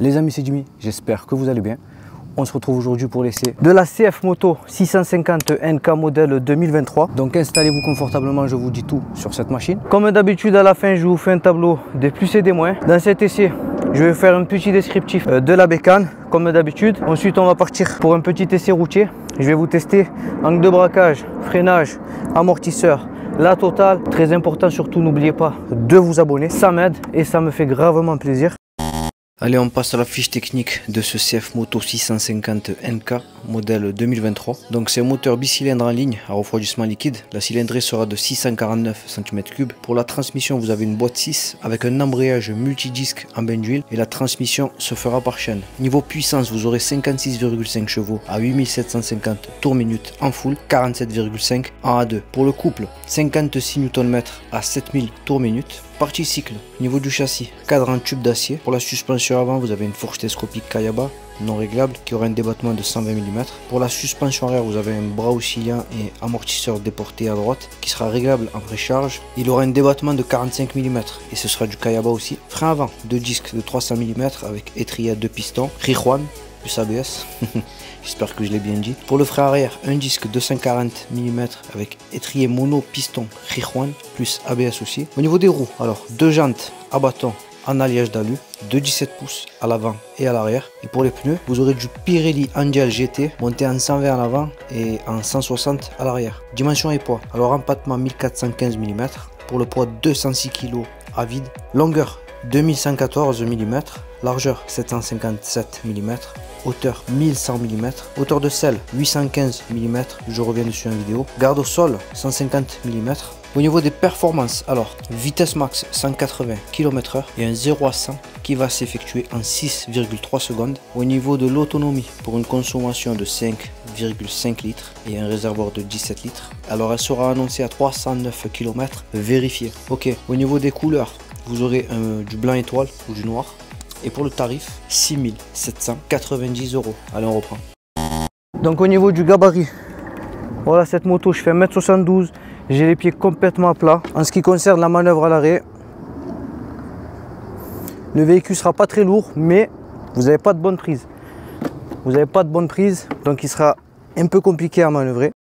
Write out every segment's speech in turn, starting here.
Les amis, c'est Jimmy, j'espère que vous allez bien. On se retrouve aujourd'hui pour l'essai de la CF Moto 650 NK modèle 2023. Donc installez-vous confortablement, je vous dis tout sur cette machine. Comme d'habitude, à la fin, je vous fais un tableau des plus et des moins. Dans cet essai, je vais faire un petit descriptif de la bécane, comme d'habitude. Ensuite, on va partir pour un petit essai routier. Je vais vous tester angle de braquage, freinage, amortisseur, la totale. Très important, surtout, n'oubliez pas de vous abonner. Ça m'aide et ça me fait gravement plaisir. Allez, on passe à la fiche technique de ce CF Moto 650 NK modèle 2023. Donc c'est un moteur bicylindre en ligne à refroidissement liquide. La cylindrée sera de 649 cm3. Pour la transmission, vous avez une boîte 6 avec un embrayage multidisque en bain d'huile et la transmission se fera par chaîne. Niveau puissance, vous aurez 56,5 chevaux à 8750 tours minute en full, 47,5 en A2. Pour le couple, 56 Nm à 7000 tours minute. Partie cycle, niveau du châssis, cadre en tube d'acier. Pour la suspension avant, vous avez une fourche télescopique Kayaba non réglable qui aura un débattement de 120 mm. Pour la suspension arrière, vous avez un bras oscillant et amortisseur déporté à droite qui sera réglable en précharge. Il aura un débattement de 45 mm et ce sera du Kayaba aussi. Frein avant, deux disques de 300 mm avec étrier à deux pistons, Rijuan plus ABS. J'espère que je l'ai bien dit. Pour le frein arrière, un disque 240 mm avec étrier mono piston Rijuan plus ABS aussi. Au niveau des roues, alors deux jantes à bâton en alliage d'alu, de 17 pouces à l'avant et à l'arrière. Et pour les pneus, vous aurez du Pirelli Angel GT monté en 120 à l'avant et en 160 à l'arrière. Dimension et poids, alors empattement 1415 mm, pour le poids 206 kg à vide, longueur 2114 mm, largeur 757 mm, hauteur 1100 mm, hauteur de selle 815 mm, je reviens dessus en vidéo, garde au sol 150 mm. Au niveau des performances, alors vitesse max 180 km/h et un 0 à 100 qui va s'effectuer en 6,3 secondes. Au niveau de l'autonomie, pour une consommation de 5,5 litres et un réservoir de 17 litres, alors elle sera annoncée à 309 km vérifié. Ok, au niveau des couleurs, vous aurez du blanc étoile ou du noir. Et pour le tarif, 6 790 €. Allez, on reprend. Donc au niveau du gabarit, voilà cette moto, je fais 1m72. J'ai les pieds complètement plats. En ce qui concerne la manœuvre à l'arrêt, le véhicule sera pas très lourd, mais vous n'avez pas de bonne prise. Vous n'avez pas de bonne prise, donc il sera un peu compliqué à manœuvrer.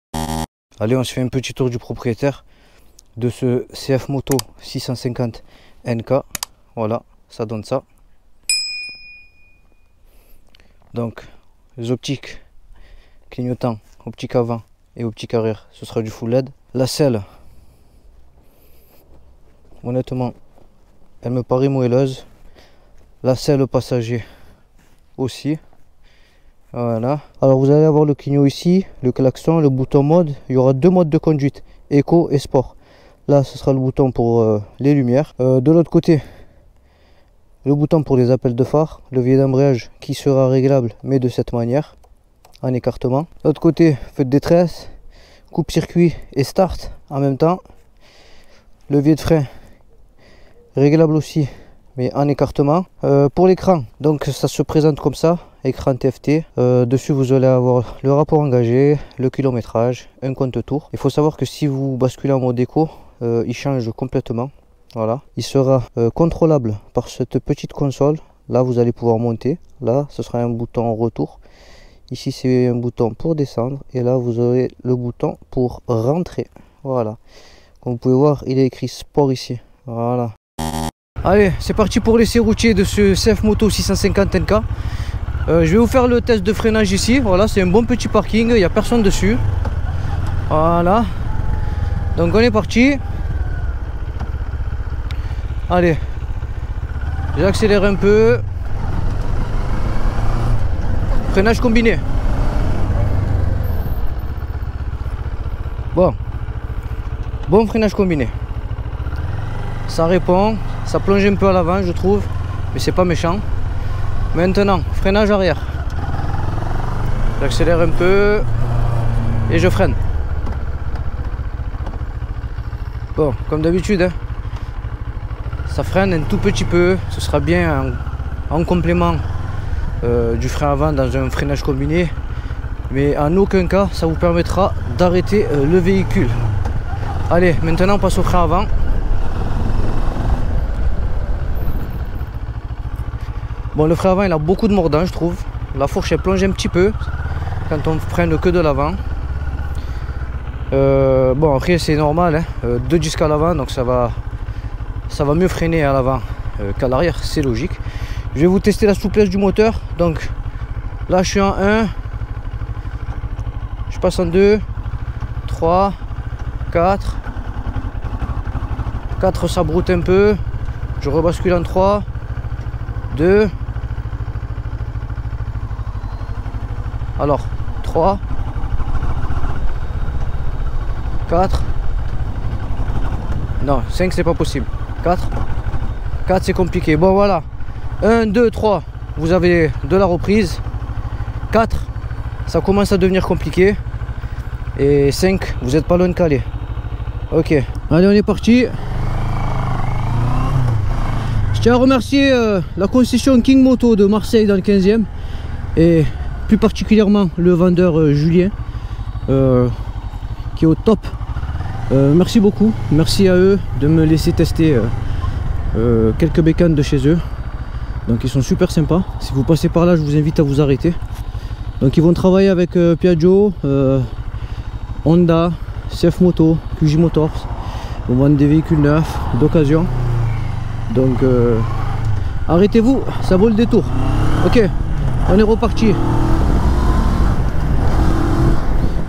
Allez, on se fait un petit tour du propriétaire de ce CF Moto 650 NK. Voilà, ça donne ça. Donc, les optiques clignotants, optique avant et optique arrière, ce sera du full LED. La selle, honnêtement, elle me paraît moelleuse. La selle passager aussi. Voilà. Alors vous allez avoir le clignot ici, le klaxon, le bouton mode. Il y aura deux modes de conduite, éco et sport. Là, ce sera le bouton pour les lumières. De l'autre côté, le bouton pour les appels de phare, levier d'embrayage qui sera réglable, mais de cette manière, en écartement. De l'autre côté, feu de détresse, coupe-circuit et start en même temps. Levier de frein réglable aussi, mais en écartement. Pour l'écran, donc ça se présente comme ça, écran TFT. Dessus vous allez avoir le rapport engagé, le kilométrage, un compte tour. Il faut savoir que si vous basculez en mode éco, il change complètement. Voilà, il sera contrôlable par cette petite console. Là vous allez pouvoir monter, là ce sera un bouton retour. Ici c'est un bouton pour descendre et là vous aurez le bouton pour rentrer. Voilà. Comme vous pouvez voir, il est écrit sport ici. Voilà. Allez, c'est parti pour l'essai routier de ce CF Moto 650 NK. Je vais vous faire le test de freinage ici. Voilà, c'est un bon petit parking, il n'y a personne dessus. Voilà. Donc on est parti. Allez. J'accélère un peu. Freinage combiné. Bon. Bon freinage combiné. Ça répond. Ça plonge un peu à l'avant, je trouve. Mais c'est pas méchant. Maintenant, freinage arrière. J'accélère un peu. Et je freine. Bon, comme d'habitude, hein, ça freine un tout petit peu. Ce sera bien en complément du frein avant dans un freinage combiné. Mais en aucun cas, ça vous permettra d'arrêter le véhicule. Allez, maintenant on passe au frein avant. Bon, le frein avant il a beaucoup de mordant, je trouve. La fourche elle plonge un petit peu quand on freine que de l'avant. Bon, après c'est normal, hein, 2 disques à l'avant, donc ça va mieux freiner à l'avant qu'à l'arrière, c'est logique. Je vais vous tester la souplesse du moteur. Donc là je suis en 1, je passe en 2, 3, 4, ça broute un peu, je rebascule en 3, 2, alors 3, 4, non 5 c'est pas possible, 4 c'est compliqué. Bon voilà, 1, 2, 3 vous avez de la reprise, 4 ça commence à devenir compliqué, et 5 vous n'êtes pas loin de caler. Ok, allez on est parti. Je tiens à remercier la concession King Moto de Marseille dans le 15e, et plus particulièrement le vendeur Julien qui est au top. Merci beaucoup, merci à eux de me laisser tester quelques bécanes de chez eux. Donc ils sont super sympas. Si vous passez par là, je vous invite à vous arrêter. Donc ils vont travailler avec Piaggio, Honda, CF Moto, QJ Motors. Ils vont vendre des véhicules neufs, d'occasion. Donc arrêtez-vous, ça vaut le détour. Ok, on est reparti.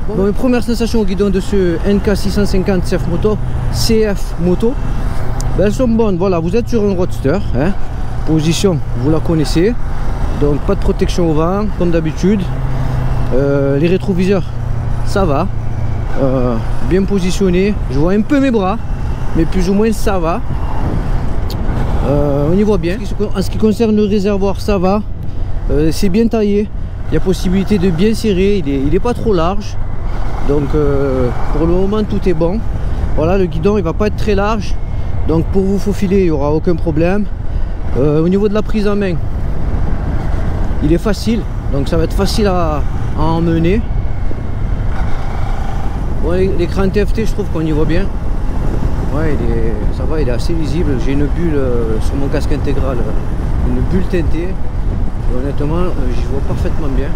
Bon, mes premières sensations au guidon de ce NK650 CF Moto, ben, elles sont bonnes. Voilà, vous êtes sur un roadster, hein. Position, vous la connaissez. Donc pas de protection au vent, comme d'habitude. Les rétroviseurs, ça va. Bien positionné. Je vois un peu mes bras, mais plus ou moins ça va. On y voit bien. En ce qui concerne le réservoir, ça va. C'est bien taillé. Il y a possibilité de bien serrer. Il est pas trop large. Donc pour le moment tout est bon. Voilà, le guidon il va pas être très large. Donc pour vous faufiler il n'y aura aucun problème. Au niveau de la prise en main, il est facile. Donc ça va être facile à emmener. Bon, l'écran TFT je trouve qu'on y voit bien. Ouais, ça va, il est assez lisible. J'ai une bulle sur mon casque intégral, une bulle teintée. Et honnêtement, j'y vois parfaitement bien.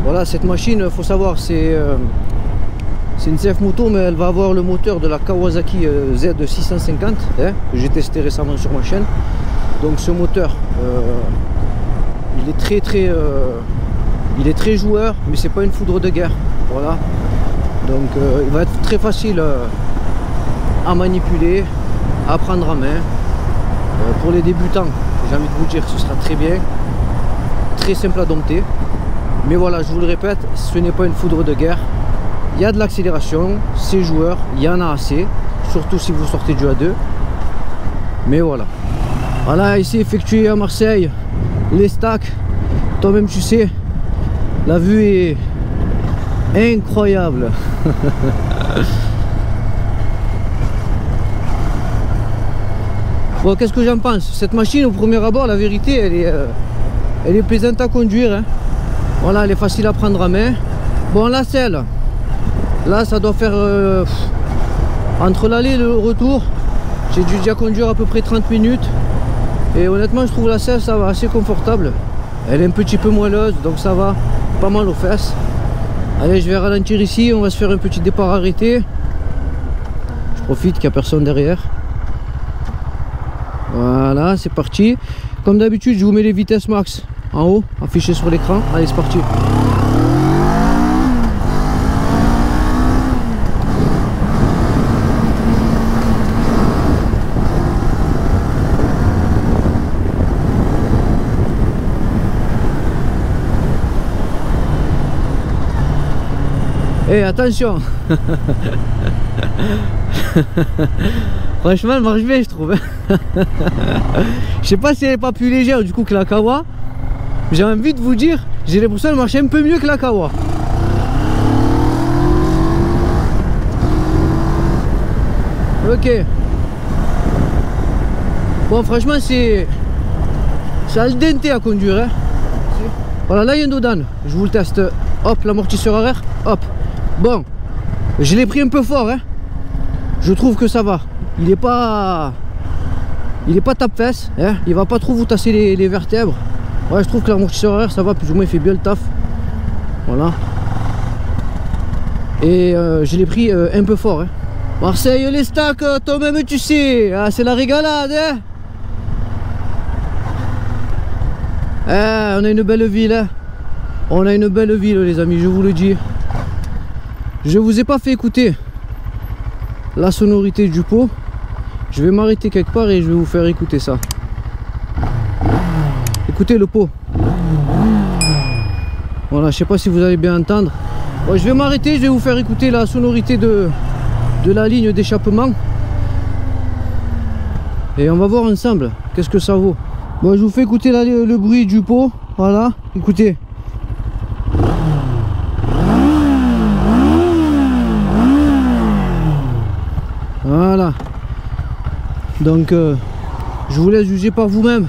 Voilà, cette machine, il faut savoir, c'est une CF Moto, mais elle va avoir le moteur de la Kawasaki Z650, hein, que j'ai testé récemment sur ma chaîne. Donc ce moteur, il est très joueur, mais c'est pas une foudre de guerre. Voilà. Donc il va être très facile à manipuler, à prendre en main. Pour les débutants, j'ai envie de vous dire, ce sera très bien, très simple à dompter. Mais voilà, je vous le répète, ce n'est pas une foudre de guerre. Il y a de l'accélération, c'est joueur, il y en a assez, surtout si vous sortez du A2. Mais voilà. Voilà, ici effectué à Marseille, les stacks, toi-même tu sais, la vue est incroyable. Bon, qu'est-ce que j'en pense? Cette machine, au premier abord, la vérité, elle est plaisante à conduire, hein. Voilà, elle est facile à prendre en main. Bon, la selle, là, ça doit faire entre l'aller et le retour. J'ai dû déjà conduire à peu près 30 minutes. Et honnêtement, je trouve la selle, ça va assez confortable. Elle est un petit peu moelleuse, donc ça va pas mal aux fesses. Allez, je vais ralentir ici. On va se faire un petit départ arrêté. profite qu'il n'y a personne derrière. Voilà, c'est parti. Comme d'habitude, je vous mets les vitesses max en haut, affichées sur l'écran. Allez, c'est parti. Et attention. Franchement, elle marche bien, je trouve. Je sais pas si elle est pas plus légère du coup que la Kawa. J'ai envie de vous dire, j'ai l'impression qu'elle marche un peu mieux que la Kawa. Ok. Bon, franchement, c'est al dente à conduire. Hein. Voilà, là il y a un Dodan. Je vous le teste. Hop, l'amortisseur arrière. Hop. Bon, je l'ai pris un peu fort. Hein. Je trouve que ça va. Il est pas tape-fesse. Hein. Il va pas trop vous tasser les vertèbres. Ouais, je trouve que l'amortisseur arrière ça va, plus ou moins il fait bien le taf. Voilà. Et je l'ai pris un peu fort. Hein. Marseille, les stacks, toi-même tu sais, ah, c'est la régalade. Hein. On a une belle ville. Hein. On a une belle ville, les amis, je vous le dis. Je vous ai pas fait écouter la sonorité du pot. Je vais m'arrêter quelque part et je vais vous faire écouter ça. Écoutez le pot. Voilà, je sais pas si vous allez bien entendre. Bon, je vais m'arrêter, je vais vous faire écouter la sonorité de la ligne d'échappement. Et on va voir ensemble qu'est-ce que ça vaut. Bon, je vous fais écouter le bruit du pot. Voilà, écoutez. Voilà. Donc je vous laisse juger par vous-même.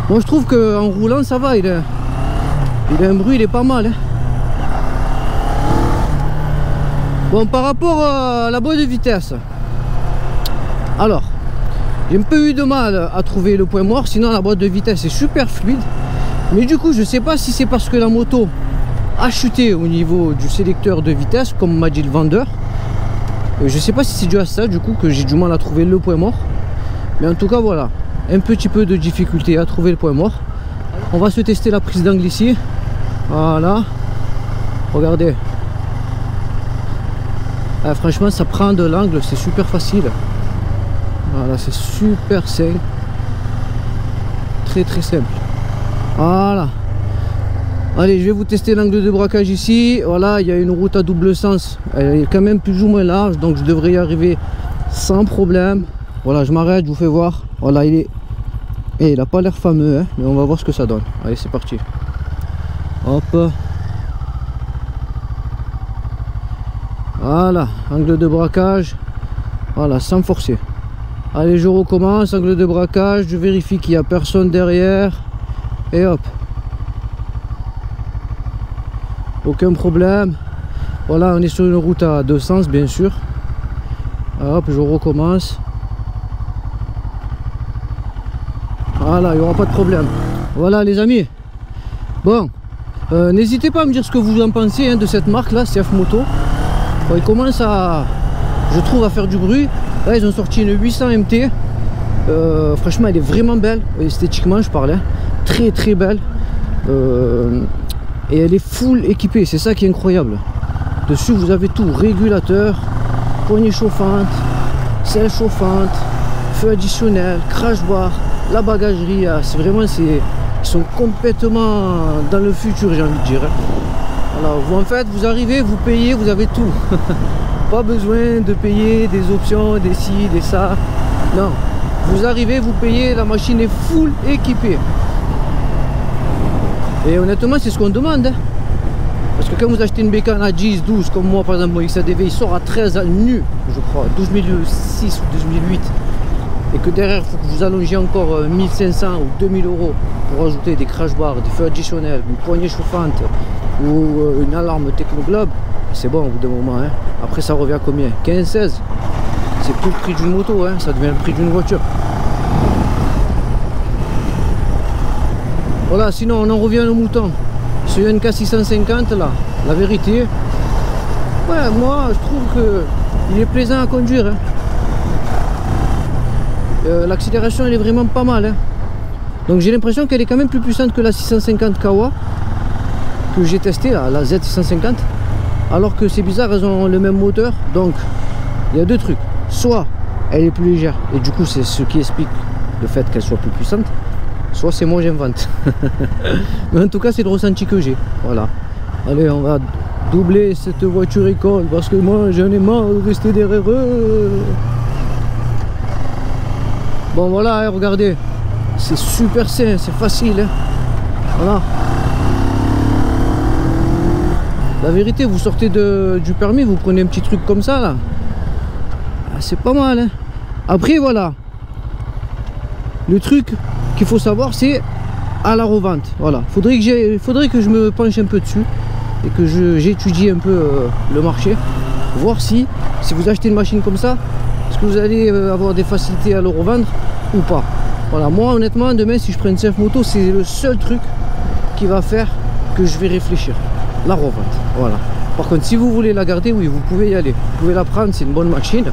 Moi je trouve qu'en roulant ça va, il a un bruit, il est pas mal. Hein. Bon, par rapport à la boîte de vitesse, alors j'ai un peu eu de mal à trouver le point mort, sinon la boîte de vitesse est super fluide. Mais du coup je sais pas si c'est parce que la moto a chuté au niveau du sélecteur de vitesse, comme m'a dit le vendeur. Je sais pas si c'est dû à ça du coup que j'ai du mal à trouver le point mort. Mais en tout cas voilà, un petit peu de difficulté à trouver le point mort. On va se tester la prise d'angle ici. Voilà. Regardez. Ah, franchement ça prend de l'angle, c'est super facile. Voilà, c'est super simple. Très très simple. Voilà. Allez, je vais vous tester l'angle de braquage ici. Voilà, il y a une route à double sens. Elle est quand même plus ou moins large, donc je devrais y arriver sans problème. Voilà, je m'arrête, je vous fais voir. Voilà, il est... Et il n'a pas l'air fameux, hein, mais on va voir ce que ça donne. Allez, c'est parti. Hop. Voilà, angle de braquage. Voilà, sans forcer. Allez, je recommence, angle de braquage. Je vérifie qu'il n'y a personne derrière. Et hop. Aucun problème. Voilà, on est sur une route à deux sens, bien sûr. Hop, je recommence. Voilà, il n'y aura pas de problème. Voilà, les amis. Bon, n'hésitez pas à me dire ce que vous en pensez hein, de cette marque là, CF Moto. Bon, ils commencent à, je trouve, à faire du bruit. Là, ils ont sorti une 800 MT. Franchement, elle est vraiment belle. Esthétiquement, je parlais. Très très belle. Et elle est full équipée, c'est ça qui est incroyable. Dessus vous avez tout, régulateur, poignée chauffante, selle chauffante, feu additionnel, crash bar, la bagagerie, c'est vraiment, ils sont complètement dans le futur, j'ai envie de dire. Alors vous en fait, vous arrivez, vous payez, vous avez tout. Pas besoin de payer des options, des ci, des ça. Non, vous arrivez, vous payez, la machine est full équipée. Et honnêtement, c'est ce qu'on demande. Hein. Parce que quand vous achetez une bécane à 10, 12, comme moi par exemple, mon XADV, il sort à 13 nu, je crois, 2006 ou 2008. Et que derrière, il faut que vous allongiez encore 1500 ou 2000 euros pour ajouter des crash bars, des feux additionnels, une poignée chauffante ou une alarme Technoglobe. C'est bon au bout d'un moment. Hein. Après, ça revient à combien? 15-16. C'est plus le prix d'une moto, hein. Ça devient le prix d'une voiture. Voilà, sinon on en revient au mouton. Ce NK 650 là, la vérité, ouais, moi je trouve que il est plaisant à conduire. Hein. l'accélération elle est vraiment pas mal, hein. Donc j'ai l'impression qu'elle est quand même plus puissante que la 650 Kawa que j'ai testé, la Z650. Alors que c'est bizarre, elles ont le même moteur. Donc il y a deux trucs, soit elle est plus légère et du coup c'est ce qui explique le fait qu'elle soit plus puissante, soit c'est moi j'invente. Mais en tout cas c'est le ressenti que j'ai. Voilà, allez, on va doubler cette voiture école parce que moi j'en ai marre de rester derrière eux. Bon voilà, hein, regardez, c'est super sain, c'est facile, hein. Voilà. La vérité, vous sortez du permis, vous prenez un petit truc comme ça là, c'est pas mal, hein. Après voilà, le truc qu'il faut savoir, c'est à la revente. Voilà, faudrait que je me penche un peu dessus et que j'étudie un peu le marché, voir si vous achetez une machine comme ça, est-ce que vous allez avoir des facilités à le revendre ou pas. Voilà, moi honnêtement demain si je prends une CF moto, c'est le seul truc qui va faire que je vais réfléchir, la revente. Voilà, par contre si vous voulez la garder, oui vous pouvez y aller, vous pouvez la prendre, c'est une bonne machine.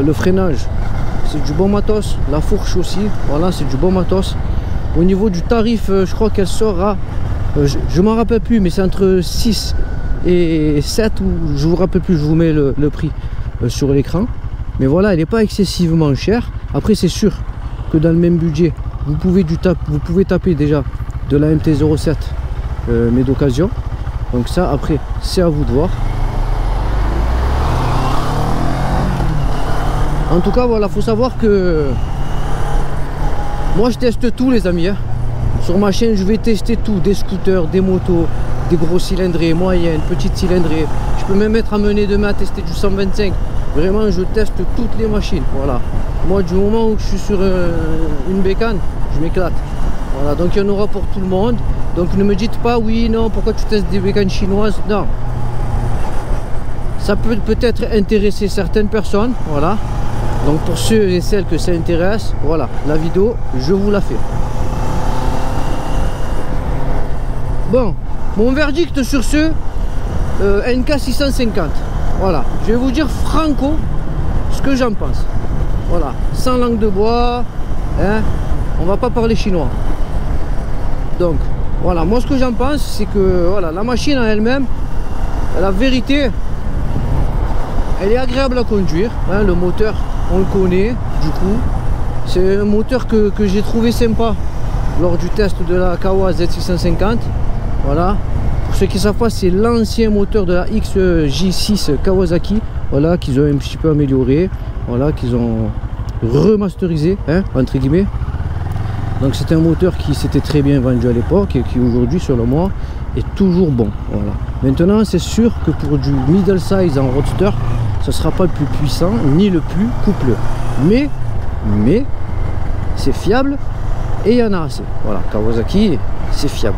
Le freinage c'est du bon matos, la fourche aussi, voilà, c'est du bon matos. Au niveau du tarif, je crois qu'elle sort à je m'en rappelle plus, mais c'est entre 6 et 7, ou je vous rappelle plus, je vous mets le prix sur l'écran. Mais voilà, elle n'est pas excessivement chère. Après c'est sûr que dans le même budget vous pouvez taper déjà de la MT-07 mais d'occasion. Donc ça après c'est à vous de voir. En tout cas voilà, faut savoir que moi je teste tout les amis, hein. Sur ma chaîne je vais tester tout, des scooters, des motos, des gros cylindrés, moyennes, petites cylindrées. Je peux même être amené demain à tester du 125. Vraiment je teste toutes les machines. Voilà, moi du moment où je suis sur une bécane, je m'éclate. Voilà, donc il y en aura pour tout le monde. Donc ne me dites pas oui, non, pourquoi tu testes des bécanes chinoises. Non, ça peut peut-être intéresser certaines personnes. Voilà, donc pour ceux et celles que ça intéresse, voilà, la vidéo je vous la fais. Bon, mon verdict sur ce NK 650. Voilà, je vais vous dire franco ce que j'en pense. Voilà, sans langue de bois, hein, on va pas parler chinois. Donc voilà, moi ce que j'en pense, c'est que voilà, la machine en elle-même, la vérité, elle est agréable à conduire, hein. Le moteur on le connaît, du coup c'est un moteur que j'ai trouvé sympa lors du test de la Kawa Z650. Voilà, pour ceux qui ne savent pas, c'est l'ancien moteur de la XJ6 Kawasaki, voilà, qu'ils ont un petit peu amélioré, voilà, qu'ils ont remasterisé, hein, entre guillemets. Donc c'est un moteur qui s'était très bien vendu à l'époque et qui aujourd'hui selon moi est toujours bon. Voilà, maintenant c'est sûr que pour du middle size en roadster, ce sera pas le plus puissant ni le plus coupleux, mais c'est fiable et il y en a assez. Voilà, Kawasaki c'est fiable.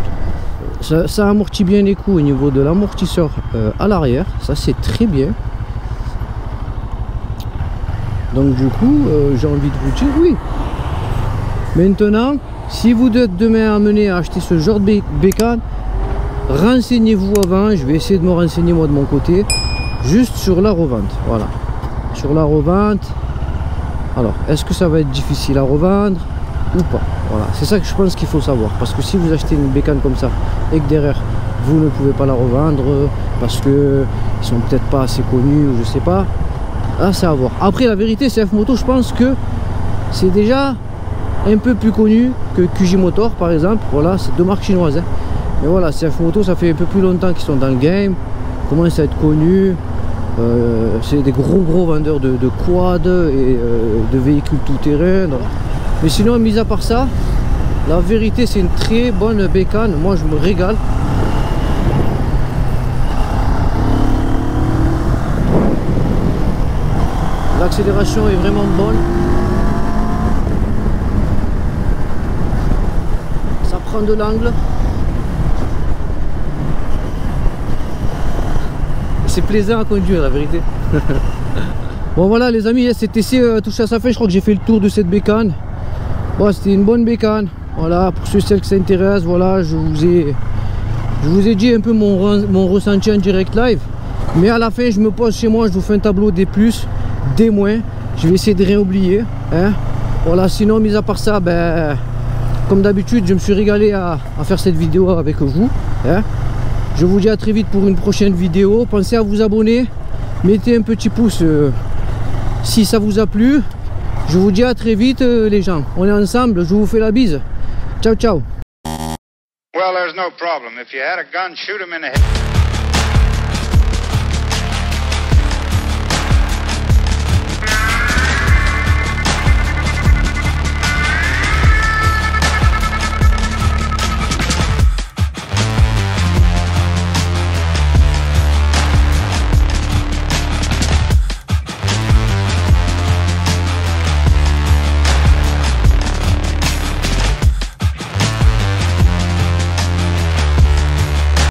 Ça amortit bien les coups au niveau de l'amortisseur à l'arrière, ça c'est très bien. Donc du coup j'ai envie de vous dire oui. Maintenant si vous êtes demain amené à acheter ce genre de bécane, renseignez-vous avant. Je vais essayer de me renseigner moi de mon côté juste sur la revente. Voilà, sur la revente. Alors est-ce que ça va être difficile à revendre ou pas? Voilà, c'est ça que je pense qu'il faut savoir, parce que si vous achetez une bécane comme ça et que derrière vous ne pouvez pas la revendre parce que ils sont peut-être pas assez connus ou je sais pas, là c'est à voir. Après la vérité, CF Moto, je pense que c'est déjà un peu plus connu que QJ Motor par exemple. Voilà, c'est deux marques chinoises, hein. Mais voilà, CF Moto ça fait un peu plus longtemps qu'ils sont dans le game, commencent à être connus. C'est des gros vendeurs de quad et de véhicules tout terrain. Donc. Mais sinon, mis à part ça, la vérité c'est une très bonne bécane. Moi je me régale. L'accélération est vraiment bonne. Ça prend de l'angle. C'est plaisant à conduire la vérité. Bon voilà les amis, cet essai touche à sa fin. Je crois que j'ai fait le tour de cette bécane. Bon, c'était une bonne bécane. Voilà, pour ceux et celles qui s'intéressent, voilà, je vous ai dit un peu mon ressenti en direct live. Mais à la fin, je me pose chez moi, je vous fais un tableau des plus, des moins. Je vais essayer de rien oublier, hein. Voilà, sinon mis à part ça, ben, comme d'habitude je me suis régalé à faire cette vidéo avec vous, hein. Je vous dis à très vite pour une prochaine vidéo. Pensez à vous abonner, mettez un petit pouce si ça vous a plu. Je vous dis à très vite les gens, on est ensemble, je vous fais la bise. Ciao ciao. Well, there's no problem. If you had a gun, shoot him in the head.